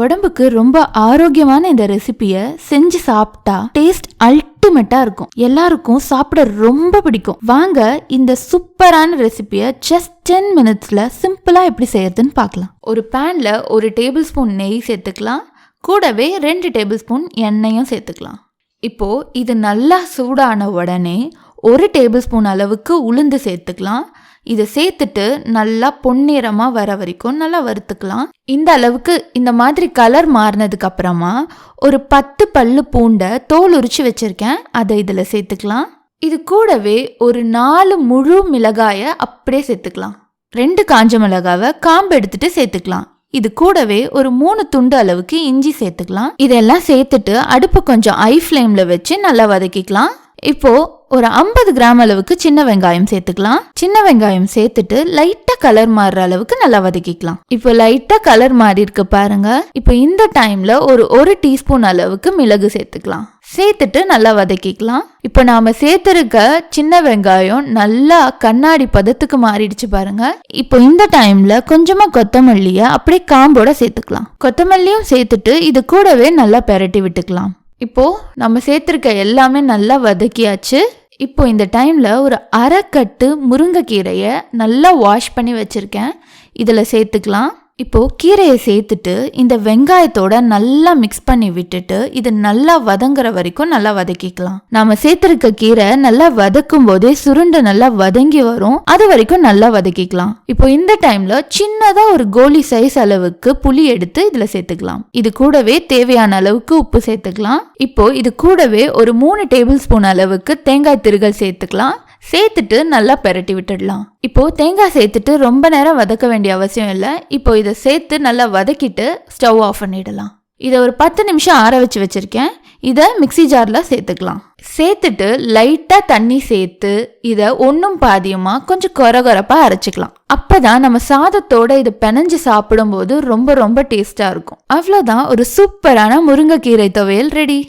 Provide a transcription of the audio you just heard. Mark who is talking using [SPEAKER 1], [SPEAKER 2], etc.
[SPEAKER 1] உடம்புக்கு ரொம்ப ஆரோக்கியமான இந்த ரெசிபியை செஞ்சு சாப்பிட்டா டேஸ்ட் அல்டிமேட்டா இருக்கும். எல்லாருக்கும் சாப்பிட ரொம்ப பிடிக்கும். வாங்க இந்த சூப்பரான ரெசிபியை ஜஸ்ட் 10 minutesல சிம்பிளா எப்படி செய்யறதுன்னு பார்க்கலாம். ஒரு பேன்ல 1 டேபிள் ஸ்பூன் நெய் சேர்த்துக்கலாம். கூடவே 2 டேபிள் ஸ்பூன் எண்ணெயும் சேர்த்துக்கலாம். இப்போ இது நல்லா சூடான உடனே 1 டேபிள் ஸ்பூன் அளவுக்கு உளுந்து சேர்த்துக்கலாம். இதை சேர்த்துட்டு நல்லா பொன்னிறமாக வர வரைக்கும் நல்லா வறுத்துக்கலாம். இந்த அளவுக்கு இந்த மாதிரி கலர் மாறினதுக்கு அப்புறமா ஒரு 10 பல்லு பூண்டை தோல் உரிச்சு வச்சிருக்கேன், அதை இதில் சேர்த்துக்கலாம். இது கூடவே ஒரு 4 முழு மிளகாயை அப்படியே சேர்த்துக்கலாம். 2 காஞ்ச மிளகாவை காம்பு எடுத்துட்டு சேர்த்துக்கலாம். இது கூடவே ஒரு 3 துண்டு அளவுக்கு இஞ்சி சேர்த்துக்கலாம். இதெல்லாம் சேர்த்துட்டு அடுப்பு கொஞ்சம் ஹை ஃப்ளேம்ல வச்சு நல்லா வதக்கிக்கலாம். இப்போ ஒரு 50 கிராம் அளவுக்கு சின்ன வெங்காயம் சேர்த்துக்கலாம். சின்ன வெங்காயம் சேர்த்துட்டு லைட்டா கலர் மாறுற அளவுக்கு நல்லா வதக்கிக்கலாம். இப்போ லைட்டா கலர் மாறி இருக்கு பாருங்க. இப்போ இந்த டைம்ல ஒரு டீஸ்பூன் அளவுக்கு மிளகு சேர்த்துக்கலாம். சேர்த்துட்டு நல்லா வதக்கிக்கலாம். இப்போ நாம சேர்த்திருக்க சின்ன வெங்காயம் நல்லா கண்ணாடி பதத்துக்கு மாறிடுச்சு பாருங்க. இப்போ இந்த டைம்ல கொஞ்சமா கொத்தமல்லிய அப்படியே காம்போட சேர்த்துக்கலாம். கொத்தமல்லியும் சேர்த்துட்டு இது கூடவே நல்லா பெரட்டி விட்டுக்கலாம். இப்போ நம்ம சேர்த்திருக்க எல்லாமே நல்லா வதக்கியாச்சு. இப்போ இந்த டைம்ல ஒரு அரை கட்டு முருங்கைக்கீரையை நல்லா வாஷ் பண்ணி வச்சிருக்கேன், இதில் சேர்த்துக்கலாம். இப்போ கீரையை சேர்த்துட்டு இந்த வெங்காயத்தோட நல்லா மிக்ஸ் பண்ணி விட்டுட்டு இது நல்லா வதங்குற வரைக்கும் நல்லா வதக்கிக்கலாம். நாம சேர்த்திருக்க கீரை நல்லா வதக்கும் போதே சுருண்டு நல்லா வதங்கி வரும், அது வரைக்கும் நல்லா வதக்கிக்கலாம். இப்போ இந்த டைம்ல சின்னதா ஒரு கோலி சைஸ் அளவுக்கு புளி எடுத்து இதுல சேர்த்துக்கலாம். இது கூடவே தேவையான அளவுக்கு உப்பு சேர்த்துக்கலாம். இப்போ இது கூடவே ஒரு 3 டேபிள் ஸ்பூன் அளவுக்கு தேங்காய் திருகல் சேர்த்துக்கலாம். சேர்த்துட்டு நல்லா பெரட்டி விட்டுடலாம். இப்போ தேங்காய் சேர்த்துட்டு ரொம்ப நேரம் வதக்க வேண்டிய அவசியம் இல்லை. இப்போ இதை சேர்த்து நல்லா வதக்கிட்டு ஸ்டவ் ஆஃப் பண்ணிடலாம். இதை ஒரு 10 நிமிஷம் ஆற வச்சு வச்சிருக்கேன். இதை மிக்சி ஜார்ல சேர்த்துக்கலாம். சேர்த்துட்டு லைட்டா தண்ணி சேர்த்து இதை ஒன்றும் பாதியுமா கொஞ்சம் கொரகொரப்பா அரைச்சிக்கலாம். அப்பதான் நம்ம சாதத்தோட இதை பிணைஞ்சு சாப்பிடும் போது ரொம்ப ரொம்ப டேஸ்டா இருக்கும். அவ்வளோதான், ஒரு சூப்பரான முருங்கைக்கீரை துவையல் ரெடி.